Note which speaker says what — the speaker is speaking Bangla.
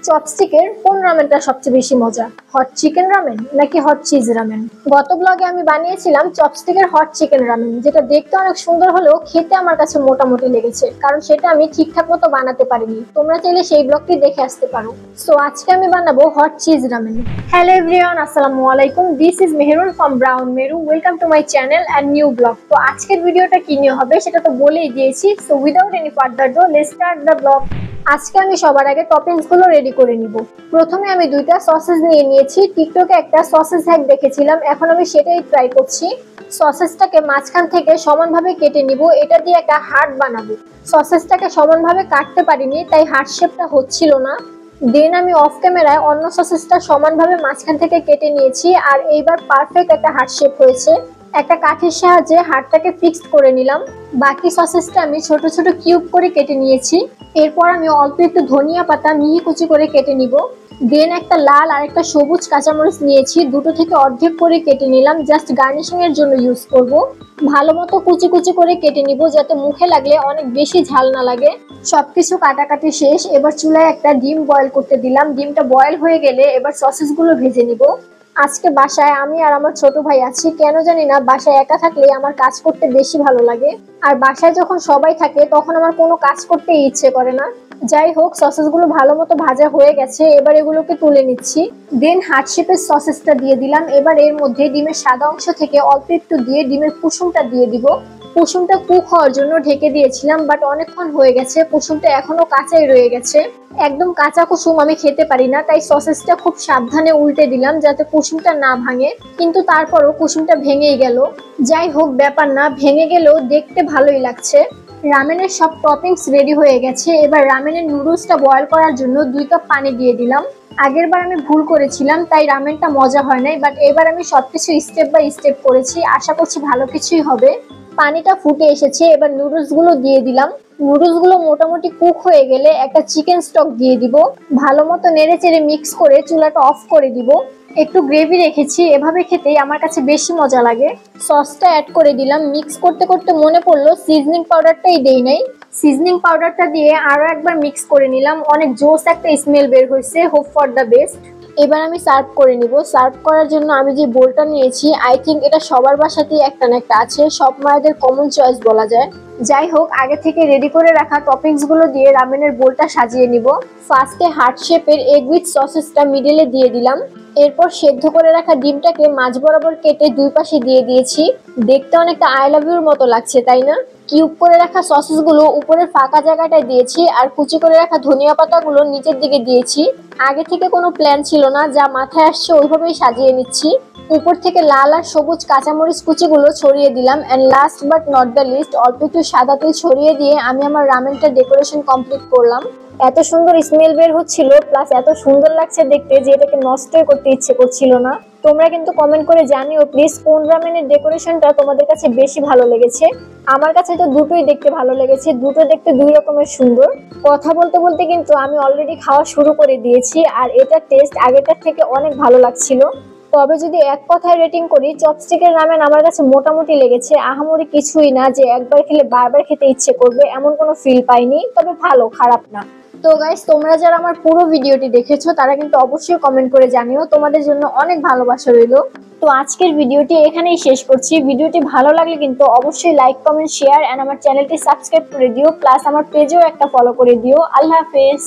Speaker 1: চপস্টিকের কোন রামেনটা সবচেয়ে বেশি মজা, হট চিকেন রামেন নাকি হট চিজ রামেন? গত ব্লগে আমি বানিয়েছিলাম চপস্টিকের হট চিকেন রামেন, যেটা দেখতে অনেক সুন্দর হলেও খেতে আমার কাছে মোটামুটি লেগেছে, কারণ সেটা আমি ঠিকঠাক মতো বানাতে পারিনি। তোমরা চাইলে সেই ব্লগটি দেখে আসতে পারো। সো আজকে আমি বানাবো hot cheese ramen. Hello everyone, আসসালামু আলাইকুম। This is Mehrun from brown মেরু। Welcome to my channel and new blog. তো আজকের ভিডিওটা কি নিয়ে হবে সেটা তো বলেই দিয়েছি। So without any further do, let's start the blog. আজকে আমি সবার আগে টপিংস গুলো রেডি করে নিব। প্রথমে আমি দুইটা সসেজ নিয়ে নিয়েছি। টিকটকে একটা সসেজ হ্যাক দেখেছিলাম, এখন আমি সেটাই ট্রাই করছি। সসেজটাকে মাঝখান থেকে সমানভাবে কেটে নিব, এটা দিয়ে একটা হার্ট বানাবো। সসেজটাকে সমানভাবে কাটতে পারিনি, তাই হার্ট শেপটা হচ্ছিল না। দেন আমি অফ ক্যামেরায় অন্য সসেজটা সমানভাবে মাঝখান থেকে কেটে নিয়েছি, আর এইবার পারফেক্ট একটা হার্ট শেপ হয়েছে। একটা কাঠির সাহায্যে হাড়টাকে ফিক্সড করে নিলাম। বাকি সসেজটা আমি ছোট ছোট কিউব করে কেটে নিয়েছি। এরপর আমি অল্প একটু ধনিয়া পাতা মিহি কুচি করে কেটে নিব। দেন একটা লাল আর একটা সবুজ কাঁচামরিচ নিয়েছি, দুটো থেকে অর্ধেক করে কেটে নিলাম, জাস্ট গার্নিশিং এর জন্য ইউজ করব। ভালো মতো কুচি কুচি করে কেটে নিব, যাতে মুখে লাগলে অনেক বেশি ঝাল না লাগে। সবকিছু কাটাকাটি শেষ। এবার চুলায় একটা ডিম বয়েল করতে দিলাম। ডিমটা বয়েল হয়ে গেলে এবার সসেজগুলো ভেজে নিব। আজকে বাসায় আমি আর আমার ছোট ভাই আছি। কেন জানি না, বাসায় একা থাকলে আমার কাজ করতে বেশি ভালো লাগে, আর বাসায় যখন সবাই থাকে তখন আমার কোনো কাজ করতে ইচ্ছে করে না। যাই হোক, সসেসগুলো ভালো মতো ভাজা হয়ে গেছে, এবার এগুলোকে তুলে নিচ্ছি। দেন হার্ট শেপের সসেসটা দিয়ে দিলাম। এবার এর মধ্যে ডিমের সাদা অংশ থেকে অল্প একটু দিয়ে ডিমের কুসুমটা দিয়ে দিব। কুসুমটা কুক হওয়ার জন্য ঢেকে দিয়েছিলাম, বাট অনেকক্ষণ হয়ে গেছে, কুসুমটা এখনো কাঁচাই রয়ে গেছে। একদম কাঁচা কুসুম আমি খেতে পারি না, তাই সসেসটা খুব সাবধানে উল্টে দিলাম যাতে কুসুমটা না ভাঙে, কিন্তু তারপরও কুসুমটা ভেঙেই গেল। যাই হোক, ব্যাপার না, ভেঙে গেলেও দেখতে ভালোই লাগছে। রামেনের সব টপিংস রেডি হয়ে গেছে। এবার রামেনের নুডলসটা বয়েল করার জন্য 2 কাপ পানি দিয়ে দিলাম। আগের বার আমি ভুল করেছিলাম, তাই রামেনটা মজা হয় নাই, বাট এবার আমি সবকিছু স্টেপ বাই স্টেপ করেছি, আশা করছি ভালো কিছুই হবে। পানিটা ফুটে এসেছে, এবার নুডলস গুলো দিয়ে দিলাম। নুডলস গুলো মোটামুটি কুক হয়ে গেলে একটা চিকেন স্টক দিয়ে দিব। ভালো মতো নেড়ে চেড়ে মিক্স করে চুলাটা অফ করে দিব। একটু গ্রেভি রেখেছি, এভাবে খেতেই আমার কাছে বেশি মজা লাগে। সসটা অ্যাড করে দিলাম। মিক্স করতে করতে মনে পড়লো সিজনিং পাউডারটাই দেই নাই। সিজনিং পাউডারটা দিয়ে আরো একবার মিক্স করে নিলাম। অনেক জোস একটা স্মেল বের হয়েছে। Hope for the best. এবার আমি সার্ভ করে নিব। সার্ভ করার জন্য আমি যে বোলটা নিয়েছি, আই থিঙ্ক এটা সবার বাসাতেই একটা না একটা আছে, সব মায়েদের কমন চয়েস বলা যায়। যাই হোক, আগে থেকে রেডি করে রাখা টপিংস গুলো দিয়ে রামেনের বোলটা সাজিয়ে নিব। ফার্স্টে হার্ট শেপের এগ উইথ সসেসটা মিডলে দিয়ে দিলাম। এরপর সেদ্ধ করে রাখা ডিমটাকে মাঝ বরাবর কেটে দুই পাশে দিয়ে দিয়েছি। দেখতে অনেকটা আই লাভ ইউর মতো লাগছে, তাই না? কিউব করে রাখা সসেস গুলো উপরের ফাঁকা জায়গাটায় দিয়েছি, আর কুচি করে রাখা ধনিয়া পাতাগুলো নিচের দিকে দিয়েছি। আগে থেকে কোনো প্ল্যান ছিল না, যা মাথায় আসছে ওইভাবেই সাজিয়ে নিচ্ছি। উপর থেকে লাল আর সবুজ কাঁচামরিচ কুচিগুলো ছড়িয়ে দিলাম। And last but not the least, অল্প একটু সাদা তেল ছড়িয়ে দিয়ে আমি আমার রামেনটা ডেকোরেশন কমপ্লিট করলাম। এত সুন্দর স্মেল বের হচ্ছিল, প্লাস এত সুন্দর লাগছে দেখতে যে এটাকে নষ্টই করতে ইচ্ছে করছিল না। তোমরা কিন্তু কমেন্ট করে জানিও প্লিজ, কোন রামেনের ডেকোরেশনটা তোমাদের কাছে বেশি ভালো লেগেছে। আমার কাছে তো দুটোই দেখতে ভালো লেগেছে, দুটো দেখতে দুই রকমের সুন্দর। কথা বলতে বলতে কিন্তু আমি অলরেডি খাওয়া শুরু করে দিয়েছি, আর এটার টেস্ট আগেরটার থেকে অনেক ভালো লাগছিল। তবে যদি এক কথায় রেটিং করি, চপস্টিকের রামেন আমার কাছে মোটামুটি লেগেছে। আহামরি কিছুই না যে একবার খেলে বারবার খেতে ইচ্ছে করবে, এমন কোনো ফিল পাইনি। তবে ভালো, খারাপ না। তো গাইস, তোমরা যারা আমার পুরো ভিডিওটি দেখেছো তারা কিন্তু অবশ্যই কমেন্ট করে জানিও। তোমাদের জন্য অনেক ভালোবাসা রইলো। তো আজকের ভিডিওটি এখানেই শেষ করছি। ভিডিওটি ভালো লাগলে কিন্তু অবশ্যই লাইক, কমেন্ট, শেয়ার এন্ড আমার চ্যানেলটি সাবস্ক্রাইব করে দিও, প্লাস আমার পেজেও একটা ফলো করে দিও। আল্লাহ হাফেজ।